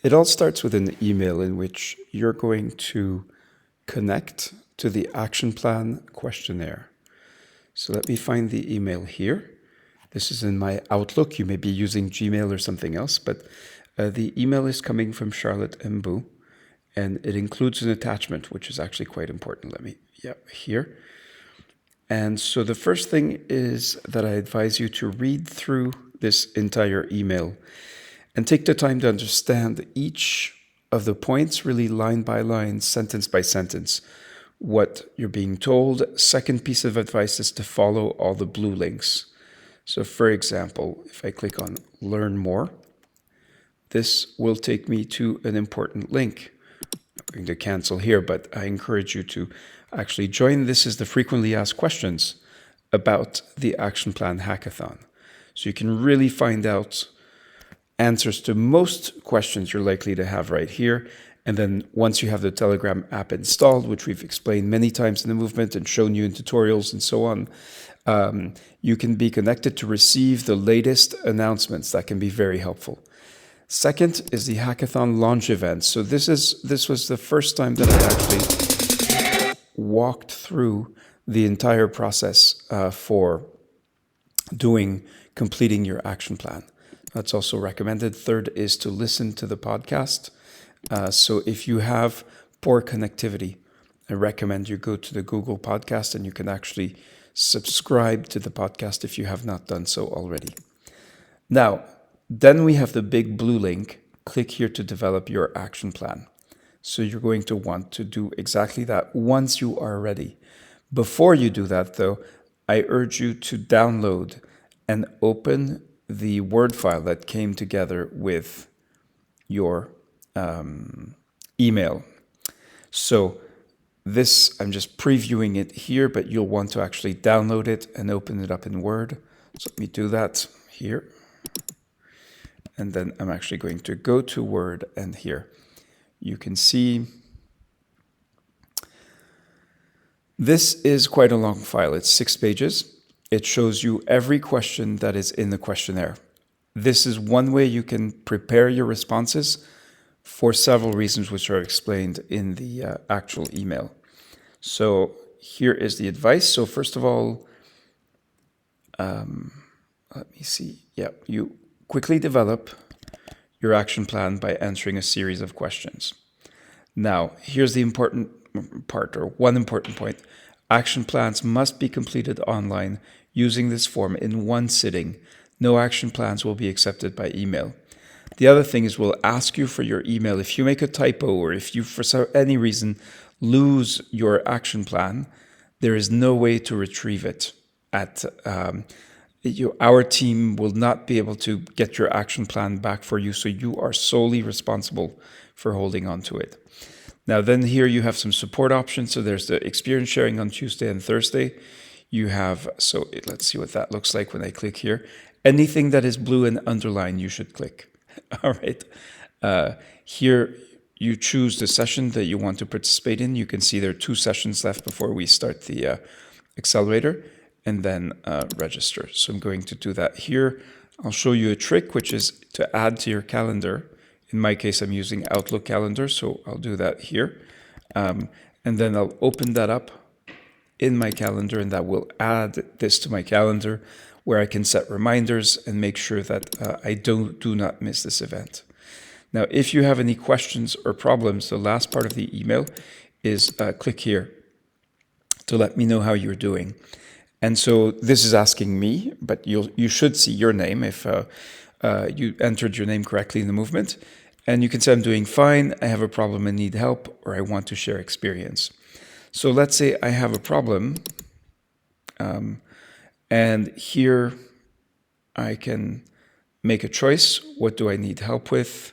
It all starts with an email in which you're going to connect to the action plan questionnaire. So let me find the email here. This is in my Outlook. You may be using Gmail or something else, but the email is coming from Charlotte Mbu, and it includes an attachment, which is actually quite important. Here. And so the first thing is that I advise you to read through this entire email and take the time to understand each of the points, really line by line, sentence by sentence, what you're being told. Second piece of advice is to follow all the blue links. So for example, if I click on Learn More, this will take me to an important link. I'm going to cancel here, but I encourage you to actually join. This is the frequently asked questions about the Action Plan Hackathon. So you can really find out answers to most questions you're likely to have right here. And then once you have the Telegram app installed, which we've explained many times in the movement and shown you in tutorials and so on, you can be connected to receive the latest announcements. That can be very helpful. Second is the Hackathon launch event. So this was the first time that I actually walked through the entire process for completing your action plan. That's also recommended. Third is to listen to the podcast. So if you have poor connectivity, I recommend you go to the Google podcast and you can actually subscribe to the podcast if you have not done so already. Now, then we have the big blue link. Click here to develop your action plan. So you're going to want to do exactly that once you are ready. Before you do that, though, I urge you to download and open the Word file that came together with your email. So this, I'm just previewing it here, but you'll want to actually download it and open it up in Word. So let me do that here. And then I'm actually going to go to Word, and here you can see this is quite a long file. It's 6 pages. It shows you every question that is in the questionnaire. This is one way you can prepare your responses for several reasons which are explained in the actual email. So here is the advice. So first of all, let me see. Yeah, you quickly develop your action plan by answering a series of questions. Now, here's the important part, or one important point. Action plans must be completed online using this form in one sitting. No action plans will be accepted by email. The other thing is we'll ask you for your email. If you make a typo or if you, for any reason, lose your action plan, there is no way to retrieve it. Our team will not be able to get your action plan back for you, so you are solely responsible for holding on to it. Now then here you have some support options. So there's the experience sharing on Tuesday and Thursday. You have, let's see what that looks like when I click here. Anything that is blue and underlined, you should click. All right. Here you choose the session that you want to participate in. You can see there are 2 sessions left before we start the accelerator, and then register. So I'm going to do that here. I'll show you a trick, which is to add to your calendar. In my case, I'm using Outlook calendar, so I'll do that here. And then I'll open that up in my calendar, and that will add this to my calendar where I can set reminders and make sure that I do not miss this event. Now, if you have any questions or problems, the last part of the email is click here to let me know how you're doing. And so this is asking me, but you should see your name if you entered your name correctly in the movement. And you can say, I'm doing fine, I have a problem and need help, or I want to share experience. So let's say I have a problem, and here I can make a choice. What do I need help with?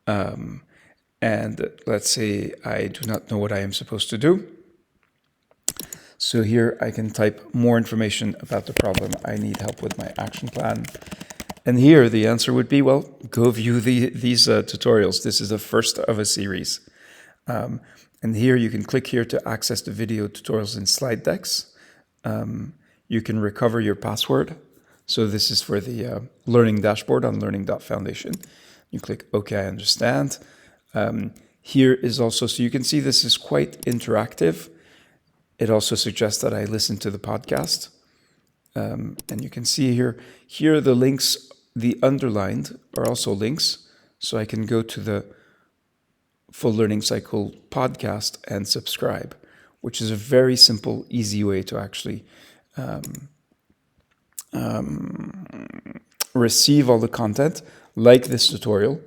And let's say I do not know what I am supposed to do. So here I can type more information about the problem. I need help with my action plan. And here the answer would be, well, go view these tutorials. This is the first of a series. And here you can click here to access the video tutorials and slide decks. You can recover your password. So this is for the learning dashboard on learning.foundation. You click OK, I understand. Here is also, so you can see this is quite interactive. It also suggests that I listen to the podcast. And you can see here the links, the underlined are also links. So I can go to the Full Learning Cycle podcast and subscribe, which is a very simple, easy way to actually receive all the content, like this tutorial.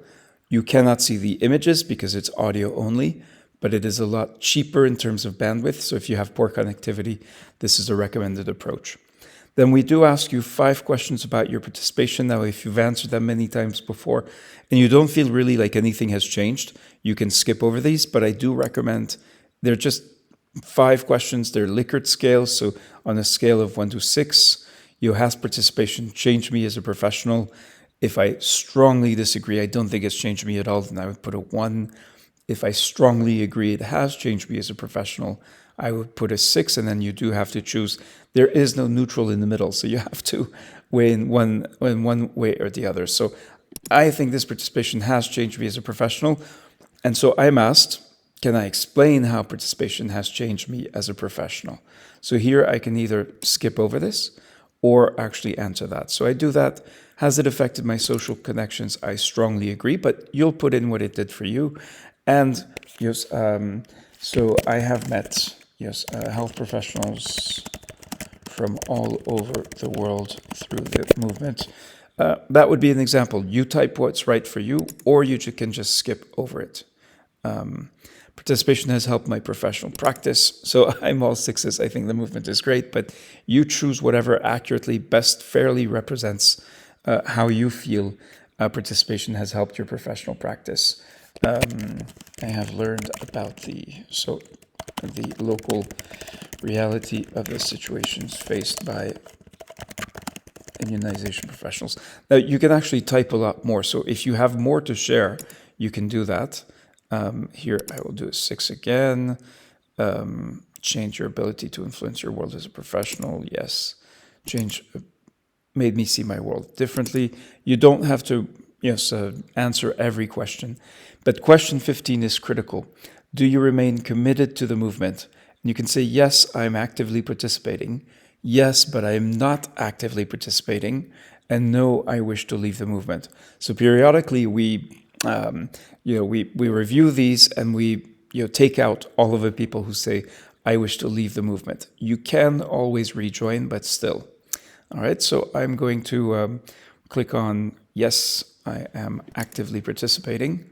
You cannot see the images because it's audio only, but it is a lot cheaper in terms of bandwidth. So if you have poor connectivity, this is a recommended approach. Then we do ask you 5 questions about your participation. Now, if you've answered them many times before and you don't feel really like anything has changed, you can skip over these, but I do recommend, they're just 5 questions. They're Likert scales. So on a scale of 1 to 6, has participation changed me as a professional? If I strongly disagree, I don't think it's changed me at all, then I would put a 1. If I strongly agree it has changed me as a professional, I would put a 6, and then you do have to choose. There is no neutral in the middle, so you have to weigh in one way or the other. So I think this participation has changed me as a professional. And so I'm asked, can I explain how participation has changed me as a professional? So here I can either skip over this or actually answer that. So I do that. Has it affected my social connections? I strongly agree, but you'll put in what it did for you. And yes, so I have met health professionals from all over the world through the movement. That would be an example. You type what's right for you, or you can just skip over it. Participation has helped my professional practice. So I'm all 6s. I think the movement is great, but you choose whatever accurately, best, fairly represents how you feel participation has helped your professional practice. I have learned about the local reality of the situations faced by immunization professionals. Now, you can actually type a lot more. So if you have more to share, you can do that. Here, I will do a 6 again. Change your ability to influence your world as a professional. Yes. Made me see my world differently. You don't have to answer every question. But question 15 is critical. Do you remain committed to the movement? And you can say, yes, I'm actively participating. Yes, but I'm not actively participating. And no, I wish to leave the movement. So periodically we review these and we take out all of the people who say, I wish to leave the movement. You can always rejoin, but still. All right, so I'm going to click on yes, I am actively participating.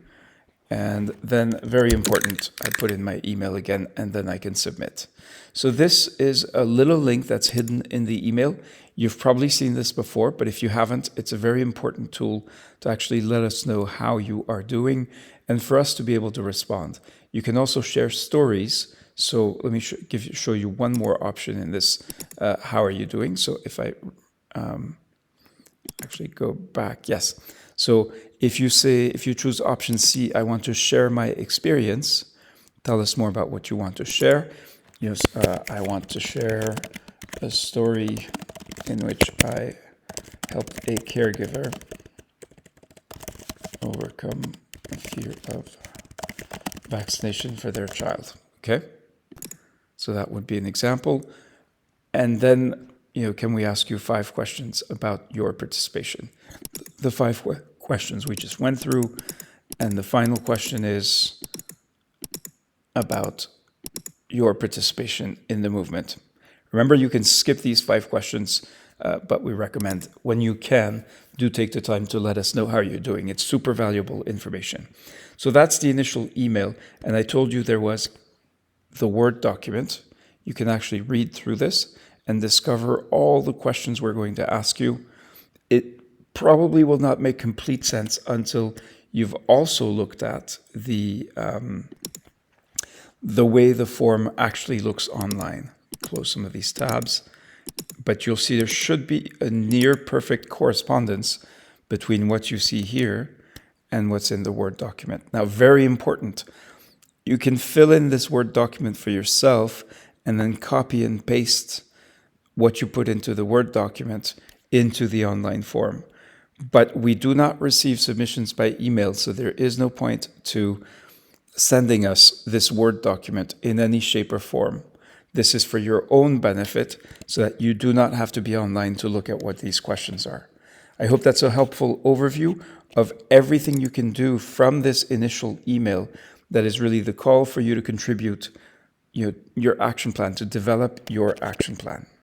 And then, very important, I put in my email again, and then I can submit. So this is a little link that's hidden in the email. You've probably seen this before, but if you haven't, it's a very important tool to actually let us know how you are doing and for us to be able to respond. You can also share stories. So let me show you one more option in this. How are you doing? So if I actually go back, yes. So if you choose option C, I want to share my experience. Tell us more about what you want to share. Yes, I want to share a story in which I helped a caregiver overcome a fear of vaccination for their child. Okay? So that would be an example. And then, can we ask you 5 questions about your participation? The 5 questions we just went through. And the final question is about your participation in the movement. Remember, you can skip these 5 questions, but we recommend when you can, do take the time to let us know how you're doing. It's super valuable information. So that's the initial email. And I told you there was the Word document. You can actually read through this and discover all the questions we're going to ask you. It probably will not make complete sense until you've also looked at the way the form actually looks online. Close some of these tabs, but you'll see there should be a near perfect correspondence between what you see here and what's in the Word document. Now, very important, you can fill in this Word document for yourself and then copy and paste what you put into the Word document into the online form. But we do not receive submissions by email, so there is no point to sending us this Word document in any shape or form. This is for your own benefit so that you do not have to be online to look at what these questions are. I hope that's a helpful overview of everything you can do from this initial email that is really the call for you to contribute your action plan, to develop your action plan.